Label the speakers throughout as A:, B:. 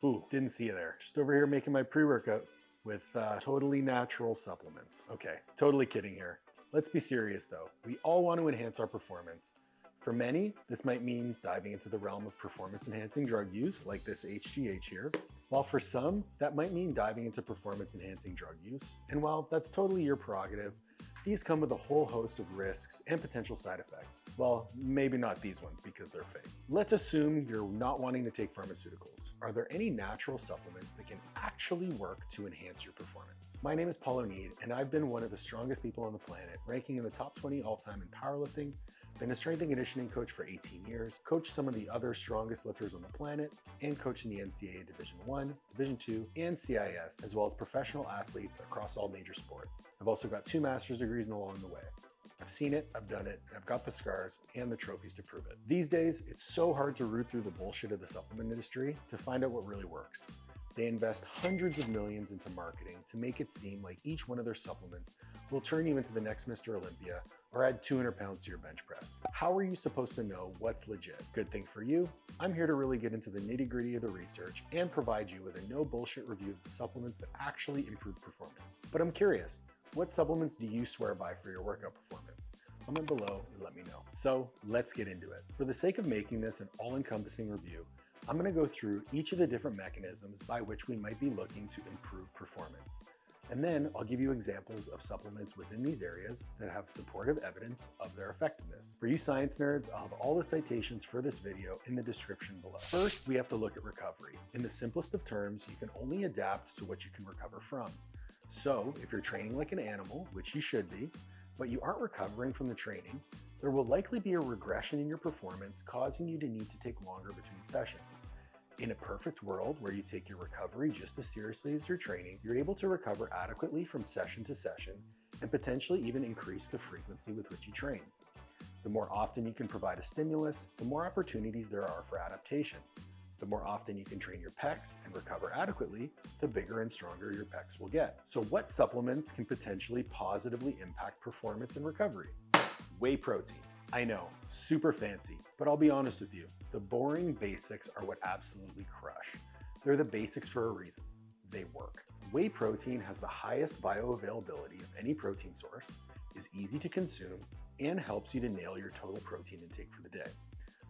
A: Ooh, didn't see you there. Just over here making my pre-workout with totally natural supplements. Okay, totally kidding here. Let's be serious though. We all want to enhance our performance. For many, this might mean diving into the realm of performance-enhancing drug use, like this HGH here, while for some, that might mean diving into performance-enhancing drug use. And while that's totally your prerogative, these come with a whole host of risks and potential side effects. Well, maybe not these ones because they're fake. Let's assume you're not wanting to take pharmaceuticals. Are there any natural supplements that can actually work to enhance your performance? My name is Paul O'Neill, and I've been one of the strongest people on the planet, ranking in the top 20 all-time in powerlifting, been a strength and conditioning coach for 18 years, coached some of the other strongest lifters on the planet, and coached in the NCAA Division I, Division II, and CIS, as well as professional athletes across all major sports. I've also got 2 master's degrees along the way. I've seen it, I've done it, and I've got the scars and the trophies to prove it. These days, it's so hard to root through the bullshit of the supplement industry to find out what really works. They invest hundreds of millions into marketing to make it seem like each one of their supplements will turn you into the next Mr. Olympia or add 200 pounds to your bench press. How are you supposed to know what's legit? Good thing for you, I'm here to really get into the nitty-gritty of the research and provide you with a no bullshit review of the supplements that actually improve performance. But I'm curious, what supplements do you swear by for your workout performance? Comment below and let me know. So let's get into it. For the sake of making this an all-encompassing review, I'm going to go through each of the different mechanisms by which we might be looking to improve performance. And then I'll give you examples of supplements within these areas that have supportive evidence of their effectiveness. For you science nerds, I'll have all the citations for this video in the description below. First, we have to look at recovery. In the simplest of terms, you can only adapt to what you can recover from. So if you're training like an animal, which you should be, but you aren't recovering from the training, there will likely be a regression in your performance, causing you to need to take longer between sessions. In a perfect world where you take your recovery just as seriously as your training, you're able to recover adequately from session to session and potentially even increase the frequency with which you train. The more often you can provide a stimulus, the more opportunities there are for adaptation. The more often you can train your pecs and recover adequately, the bigger and stronger your pecs will get. So what supplements can potentially positively impact performance and recovery? Whey protein. I know, super fancy, but I'll be honest with you, the boring basics are what absolutely crush. They're the basics for a reason. They work. Whey protein has the highest bioavailability of any protein source, is easy to consume, and helps you to nail your total protein intake for the day.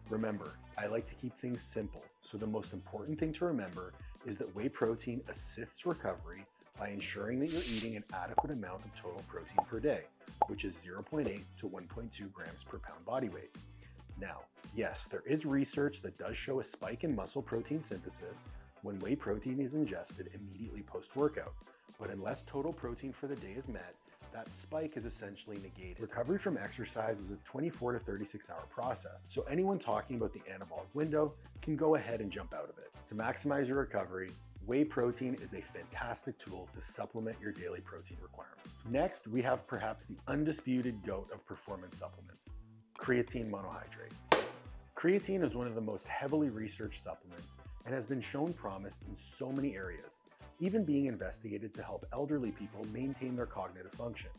A: Remember, I like to keep things simple, so the most important thing to remember is that whey protein assists recovery by ensuring that you're eating an adequate amount of total protein per day, which is 0.8 to 1.2 grams per pound body weight. Now, yes, there is research that does show a spike in muscle protein synthesis when whey protein is ingested immediately post-workout, but unless total protein for the day is met, that spike is essentially negated. Recovery from exercise is a 24 to 36 hour process, so anyone talking about the anabolic window can go ahead and jump out of it. To maximize your recovery, whey protein is a fantastic tool to supplement your daily protein requirements. Next, we have perhaps the undisputed GOAT of performance supplements, creatine monohydrate. Creatine is one of the most heavily researched supplements and has been shown promise in so many areas, even being investigated to help elderly people maintain their cognitive function.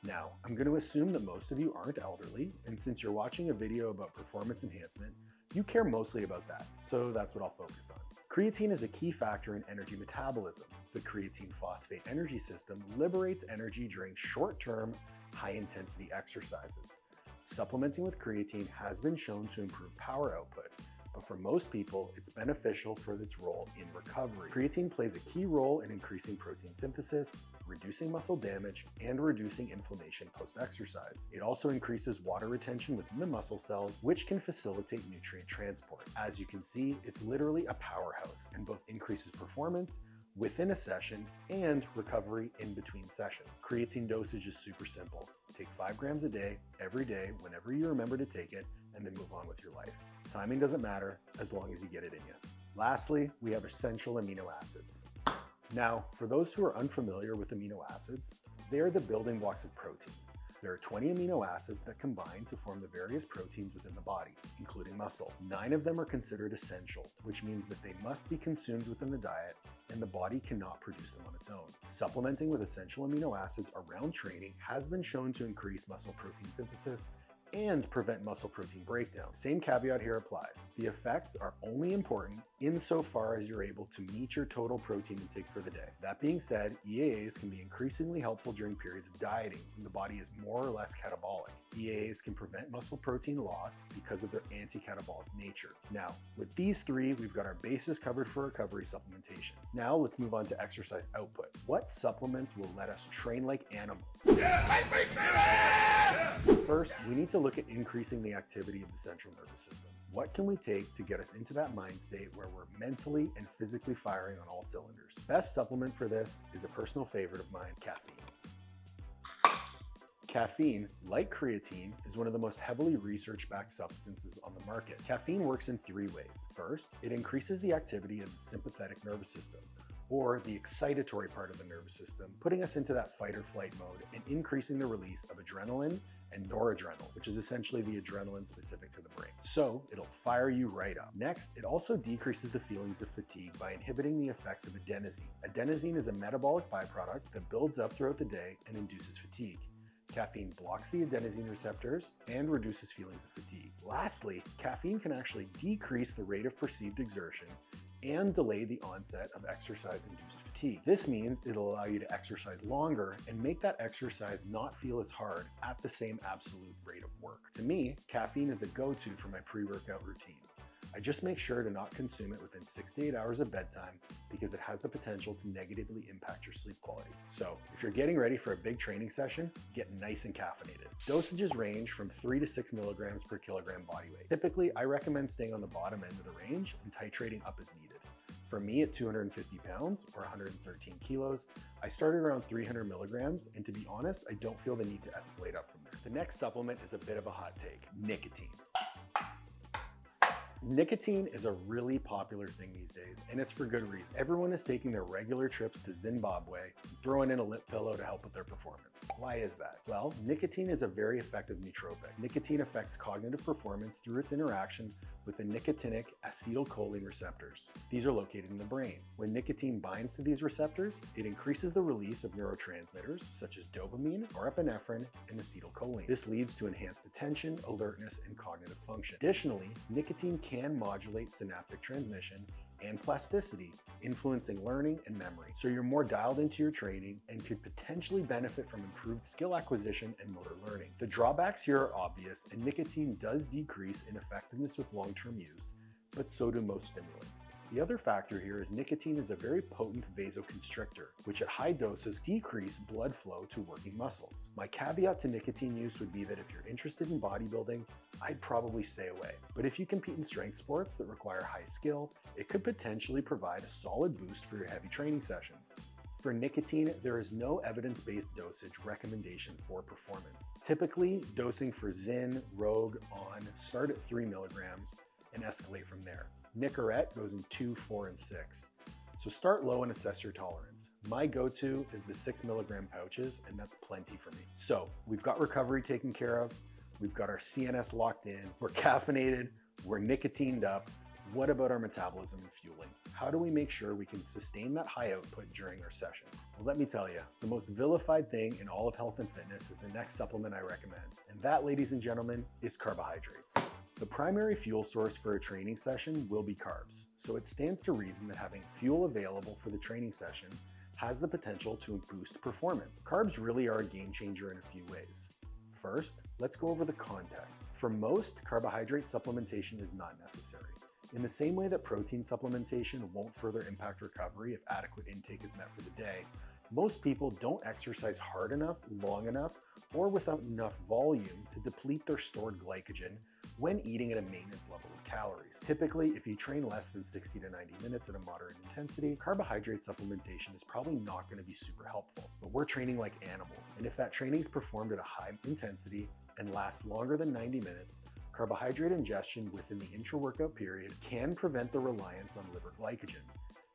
A: Now, I'm going to assume that most of you aren't elderly, and since you're watching a video about performance enhancement, you care mostly about that, so that's what I'll focus on. Creatine is a key factor in energy metabolism. The creatine phosphate energy system liberates energy during short-term, high-intensity exercises. Supplementing with creatine has been shown to improve power output, but for most people, it's beneficial for its role in recovery. Creatine plays a key role in increasing protein synthesis, reducing muscle damage, and reducing inflammation post-exercise. It also increases water retention within the muscle cells, which can facilitate nutrient transport. As you can see, it's literally a powerhouse and both increases performance within a session and recovery in between sessions. Creatine dosage is super simple. Take 5 grams a day, every day, whenever you remember to take it, and then move on with your life. Timing doesn't matter as long as you get it in you. Lastly, we have essential amino acids. Now, for those who are unfamiliar with amino acids, they are the building blocks of protein. There are 20 amino acids that combine to form the various proteins within the body, including muscle. 9 of them are considered essential, which means that they must be consumed within the diet and the body cannot produce them on its own. Supplementing with essential amino acids around training has been shown to increase muscle protein synthesis and prevent muscle protein breakdown. Same caveat here applies. The effects are only important insofar as you're able to meet your total protein intake for the day. That being said, EAAs can be increasingly helpful during periods of dieting when the body is more or less catabolic. EAAs can prevent muscle protein loss because of their anti-catabolic nature. Now, with these three, we've got our bases covered for recovery supplementation. Now let's move on to exercise output. What supplements will let us train like animals? First, we need to look at increasing the activity of the central nervous system. What can we take to get us into that mind state where we're mentally and physically firing on all cylinders? Best supplement for this is a personal favorite of mine, caffeine. Caffeine, like creatine, is one of the most heavily research-backed substances on the market. Caffeine works in three ways. First, it increases the activity of the sympathetic nervous system, or the excitatory part of the nervous system, putting us into that fight or flight mode and increasing the release of adrenaline and noradrenaline, which is essentially the adrenaline specific to the brain. So it'll fire you right up. Next, it also decreases the feelings of fatigue by inhibiting the effects of adenosine. Adenosine is a metabolic byproduct that builds up throughout the day and induces fatigue. Caffeine blocks the adenosine receptors and reduces feelings of fatigue. Lastly, caffeine can actually decrease the rate of perceived exertion and delay the onset of exercise-induced fatigue. This means it'll allow you to exercise longer and make that exercise not feel as hard at the same absolute rate of work. To me, caffeine is a go-to for my pre-workout routine. I just make sure to not consume it within 6 to 8 hours of bedtime because it has the potential to negatively impact your sleep quality. So if you're getting ready for a big training session, get nice and caffeinated. Dosages range from 3 to 6 milligrams per kilogram body weight. Typically, I recommend staying on the bottom end of the range and titrating up as needed. For me, at 250 pounds or 113 kilos, I started around 300 milligrams, and to be honest, I don't feel the need to escalate up from there. The next supplement is a bit of a hot take: nicotine. Nicotine is a really popular thing these days, and it's for good reason. Everyone is taking their regular trips to Zimbabwe and throwing in a lip pillow to help with their performance. Why is that? Well, nicotine is a very effective nootropic. Nicotine affects cognitive performance through its interaction with the nicotinic acetylcholine receptors. These are located in the brain. When nicotine binds to these receptors, it increases the release of neurotransmitters such as dopamine, norepinephrine, and acetylcholine. This leads to enhanced attention, alertness, and cognitive function. Additionally, nicotine can modulate synaptic transmission and plasticity, influencing learning and memory. So you're more dialed into your training and could potentially benefit from improved skill acquisition and motor learning. The drawbacks here are obvious, and nicotine does decrease in effectiveness with long-term use, but so do most stimulants. The other factor here is nicotine is a very potent vasoconstrictor, which at high doses decrease blood flow to working muscles. My caveat to nicotine use would be that if you're interested in bodybuilding, I'd probably stay away. But if you compete in strength sports that require high skill, it could potentially provide a solid boost for your heavy training sessions. For nicotine, there is no evidence-based dosage recommendation for performance. Typically, dosing for Zyn, Rogue, On start at 3 milligrams and escalate from there. Nicorette goes in 2, 4, and 6. So start low and assess your tolerance. My go-to is the 6 milligram pouches, and that's plenty for me. So we've got recovery taken care of. We've got our CNS locked in. We're caffeinated. We're nicotined up. What about our metabolism and fueling? How do we make sure we can sustain that high output during our sessions? Well, let me tell you, the most vilified thing in all of health and fitness is the next supplement I recommend. And that, ladies and gentlemen, is carbohydrates. The primary fuel source for a training session will be carbs, so it stands to reason that having fuel available for the training session has the potential to boost performance. Carbs really are a game changer in a few ways. First, let's go over the context. For most, carbohydrate supplementation is not necessary. In the same way that protein supplementation won't further impact recovery if adequate intake is met for the day, most people don't exercise hard enough, long enough, or without enough volume to deplete their stored glycogen when eating at a maintenance level of calories. Typically, if you train less than 60 to 90 minutes at a moderate intensity, carbohydrate supplementation is probably not going to be super helpful. But we're training like animals, and if that training is performed at a high intensity and lasts longer than 90 minutes, carbohydrate ingestion within the intra-workout period can prevent the reliance on liver glycogen.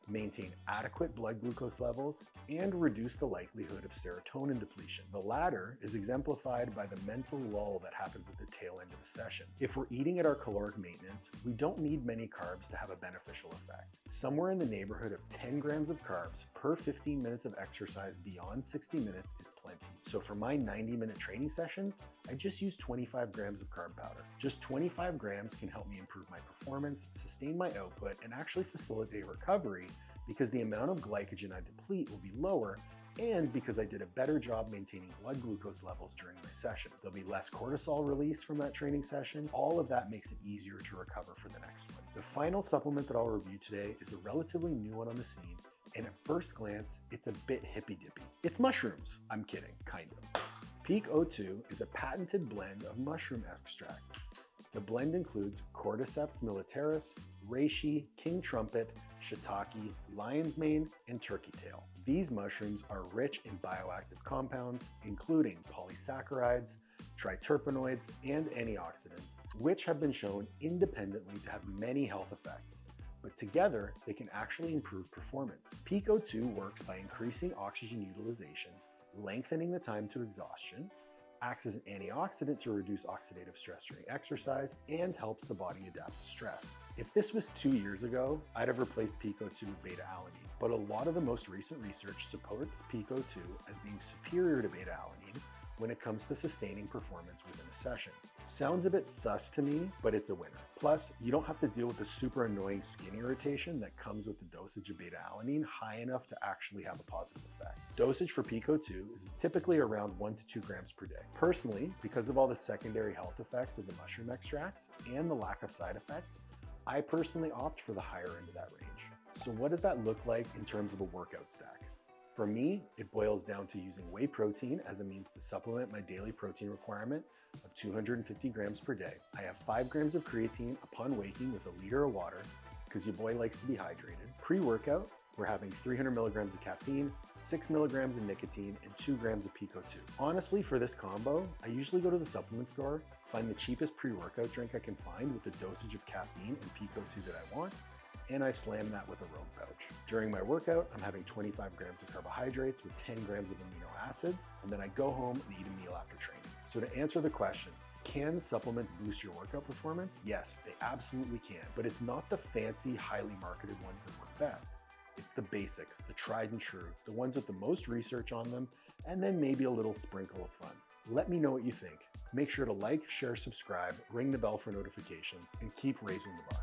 A: maintain adequate blood glucose levels, and reduce the likelihood of serotonin depletion. The latter is exemplified by the mental lull that happens at the tail end of a session. If we're eating at our caloric maintenance, we don't need many carbs to have a beneficial effect. Somewhere in the neighborhood of 10 grams of carbs per 15 minutes of exercise beyond 60 minutes is plenty. So for my 90-minute training sessions, I just use 25 grams of carb powder. Just 25 grams can help me improve my performance, sustain my output, and actually facilitate recovery because the amount of glycogen I deplete will be lower and because I did a better job maintaining blood glucose levels during my session. There'll be less cortisol released from that training session. All of that makes it easier to recover for the next one. The final supplement that I'll review today is a relatively new one on the scene, and at first glance, it's a bit hippy-dippy. It's mushrooms. I'm kidding, kind of. Peak O2 is a patented blend of mushroom extracts. The blend includes Cordyceps militaris, reishi, king trumpet, shiitake, lion's mane, and turkey tail. These mushrooms are rich in bioactive compounds, including polysaccharides, triterpenoids, and antioxidants, which have been shown independently to have many health effects. But together, they can actually improve performance. Peak O2 works by increasing oxygen utilization, lengthening the time to exhaustion, acts as an antioxidant to reduce oxidative stress during exercise, and helps the body adapt to stress. If this was 2 years ago, I'd have replaced Peak O2 with beta-alanine, but a lot of the most recent research supports Peak O2 as being superior to beta-alanine when it comes to sustaining performance within a session. Sounds a bit sus to me, but it's a winner. Plus, you don't have to deal with the super annoying skin irritation that comes with the dosage of beta-alanine high enough to actually have a positive effect. Dosage for Peak O2 is typically around 1 to 2 grams per day. Personally, because of all the secondary health effects of the mushroom extracts and the lack of side effects, I personally opt for the higher end of that range. So what does that look like in terms of a workout stack? For me, it boils down to using whey protein as a means to supplement my daily protein requirement of 250 grams per day. I have 5 grams of creatine upon waking with a liter of water because your boy likes to be hydrated. Pre-workout, we're having 300 milligrams of caffeine, 6 milligrams of nicotine, and 2 grams of Peak O2. Honestly, for this combo, I usually go to the supplement store, find the cheapest pre-workout drink I can find with the dosage of caffeine and Peak O2 that I want, and I slam that with a rogue pouch. During my workout, I'm having 25 grams of carbohydrates with 10 grams of amino acids, and then I go home and eat a meal after training. So to answer the question, can supplements boost your workout performance? Yes, they absolutely can, but it's not the fancy, highly marketed ones that work best. It's the basics, the tried and true, the ones with the most research on them, and then maybe a little sprinkle of fun. Let me know what you think. Make sure to like, share, subscribe, ring the bell for notifications, and keep raising the bar.